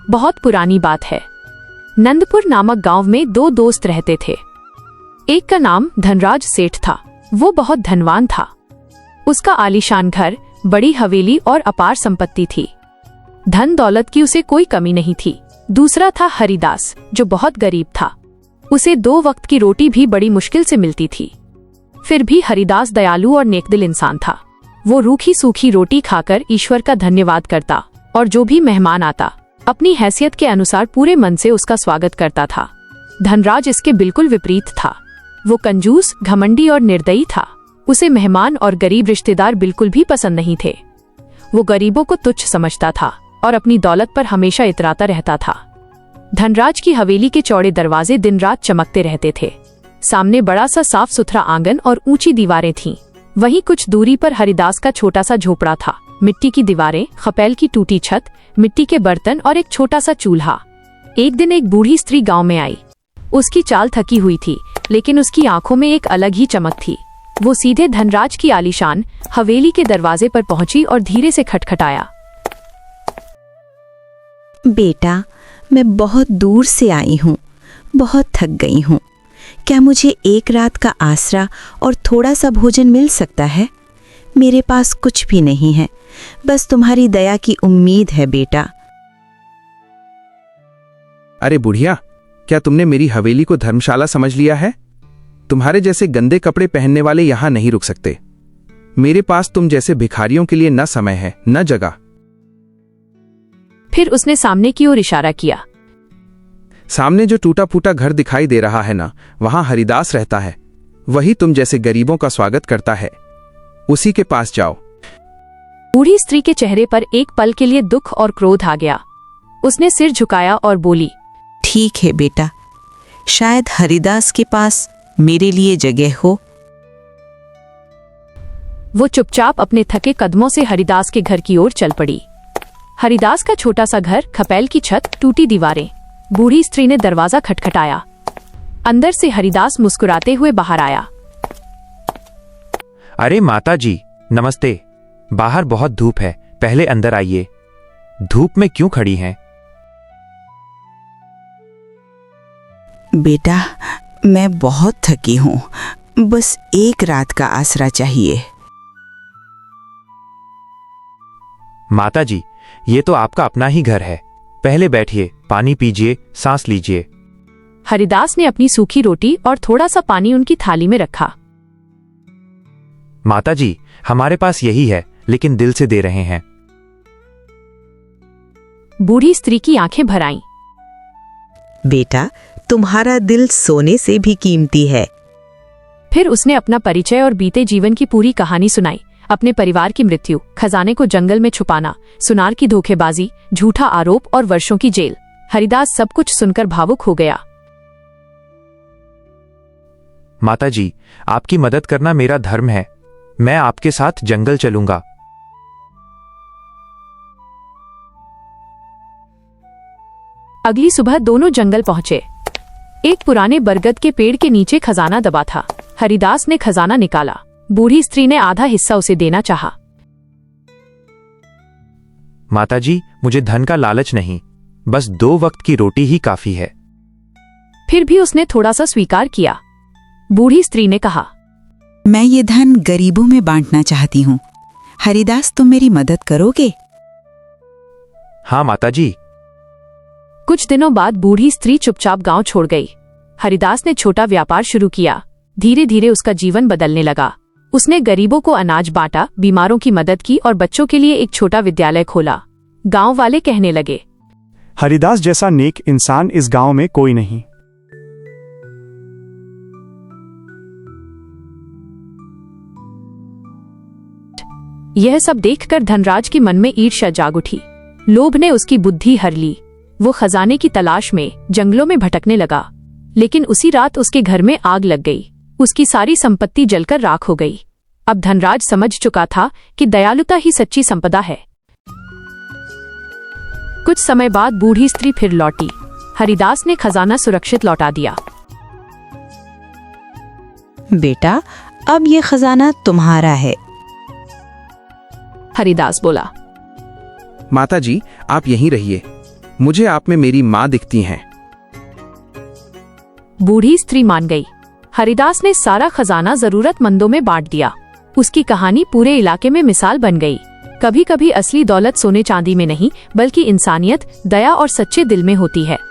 बहुत पुरानी बात है। नंदपुर नामक गांव में दो दोस्त रहते थे। एक का नाम धनराज सेठ था। वो बहुत धनवान था। उसका आलीशान घर, बड़ी हवेली और अपार संपत्ति थी। धन दौलत की उसे कोई कमी नहीं थी। दूसरा था हरिदास, जो बहुत गरीब था। उसे 2 वक्त की रोटी भी बड़ी मुश्किल से मिलती थी। फिर भी हरिदास दयालु और नेकदिल इंसान था। वो रूखी सूखी रोटी खाकर ईश्वर का धन्यवाद करता और जो भी मेहमान आता अपनी हैसियत के अनुसार पूरे मन से उसका स्वागत करता था। धनराज इसके बिल्कुल विपरीत था। वो कंजूस, घमंडी और निर्दयी था। उसे मेहमान और गरीब रिश्तेदार बिल्कुल भी पसंद नहीं थे। वो गरीबों को तुच्छ समझता था और अपनी दौलत पर हमेशा इतराता रहता था। धनराज की हवेली के चौड़े दरवाजे दिन रात चमकते रहते थे। सामने बड़ा सा साफ सुथरा आंगन और ऊंची दीवारें थीं। वहीं कुछ दूरी पर हरिदास का छोटा सा झोपड़ा था। मिट्टी की दीवारें, खपैल की टूटी छत, मिट्टी के बर्तन और एक छोटा सा चूल्हा। एक दिन एक बूढ़ी स्त्री गांव में आई। उसकी चाल थकी हुई थी, लेकिन उसकी आंखों में एक अलग ही चमक थी। वो सीधे धनराज की आलीशान हवेली के दरवाजे पर पहुंची और धीरे से खटखटाया। बेटा, मैं बहुत दूर से आई हूँ, बहुत थक गई हूँ। क्या मुझे एक रात का आसरा और थोड़ा सा भोजन मिल सकता है? मेरे पास कुछ भी नहीं है, बस तुम्हारी दया की उम्मीद है बेटा। अरे बुढ़िया, क्या तुमने मेरी हवेली को धर्मशाला समझ लिया है? तुम्हारे जैसे गंदे कपड़े पहनने वाले यहां नहीं रुक सकते। मेरे पास तुम जैसे भिखारियों के लिए न समय है, न जगह। फिर उसने सामने की ओर इशारा किया। सामने जो टूटा फूटा घर दिखाई दे रहा है ना, वहां हरिदास रहता है। वही तुम जैसे गरीबों का स्वागत करता है। उसी के पास जाओ। बूढ़ी स्त्री के चेहरे पर एक पल के लिए दुख और क्रोध आ गया। उसने सिर झुकाया और बोली, ठीक है बेटा, शायद हरिदास के पास मेरे लिए जगह हो। वो चुपचाप अपने थके कदमों से हरिदास के घर की ओर चल पड़ी। हरिदास का छोटा सा घर, खपैल की छत, टूटी दीवारें। बूढ़ी स्त्री ने दरवाजा खटखटाया। अंदर से हरिदास मुस्कुराते हुए बाहर आया। अरे माता जी, नमस्ते। बाहर बहुत धूप है, पहले अंदर आइए। धूप में क्यों खड़ी हैं? बेटा, मैं बहुत थकी हूँ, बस एक रात का आसरा चाहिए। माता जी, ये तो आपका अपना ही घर है। पहले बैठिए, पानी पीजिए, सांस लीजिए। हरिदास ने अपनी सूखी रोटी और थोड़ा सा पानी उनकी थाली में रखा। माता जी, हमारे पास यही है, लेकिन दिल से दे रहे हैं। बूढ़ी स्त्री की आंखें भर आईं। बेटा, तुम्हारा दिल सोने से भी कीमती है। फिर उसने अपना परिचय और बीते जीवन की पूरी कहानी सुनाई। अपने परिवार की मृत्यु, खजाने को जंगल में छुपाना, सुनार की धोखेबाजी, झूठा आरोप और वर्षों की जेल। हरिदास सब कुछ सुनकर भावुक हो गया। माता जी, आपकी मदद करना मेरा धर्म है। मैं आपके साथ जंगल चलूंगा। अगली सुबह दोनों जंगल पहुंचे। एक पुराने बरगद के पेड़ के नीचे खजाना दबा था। हरिदास ने खजाना निकाला। बूढ़ी स्त्री ने आधा हिस्सा उसे देना चाहा। माता जी, मुझे धन का लालच नहीं, बस 2 वक्त की रोटी ही काफी है। फिर भी उसने थोड़ा सा स्वीकार किया। बूढ़ी स्त्री ने कहा, मैं ये धन गरीबों में बांटना चाहती हूँ। हरिदास, तुम मेरी मदद करोगे? हाँ माता जी। कुछ दिनों बाद बूढ़ी स्त्री चुपचाप गांव छोड़ गई। हरिदास ने छोटा व्यापार शुरू किया। धीरे धीरे उसका जीवन बदलने लगा। उसने गरीबों को अनाज बांटा, बीमारों की मदद की और बच्चों के लिए एक छोटा विद्यालय खोला। गांव वाले कहने लगे, हरिदास जैसा नेक इंसान इस गांव में कोई नहीं। यह सब देखकर धनराज के मन में ईर्ष्या जाग उठी। लोभ ने उसकी बुद्धि हर ली। वो खजाने की तलाश में जंगलों में भटकने लगा। लेकिन उसी रात उसके घर में आग लग गई। उसकी सारी संपत्ति जलकर राख हो गई। अब धनराज समझ चुका था कि दयालुता ही सच्ची संपदा है। कुछ समय बाद बूढ़ी स्त्री फिर लौटी। हरिदास ने खजाना सुरक्षित लौटा दिया। बेटा, अब ये खजाना तुम्हारा है। हरिदास बोला, माता जी, आप यहीं रहिए। मुझे आप में मेरी माँ दिखती हैं। बूढ़ी स्त्री मान गई। हरिदास ने सारा खजाना जरूरतमंदों में बांट दिया। उसकी कहानी पूरे इलाके में मिसाल बन गई। कभी कभी असली दौलत सोने चांदी में नहीं, बल्कि इंसानियत, दया और सच्चे दिल में होती है।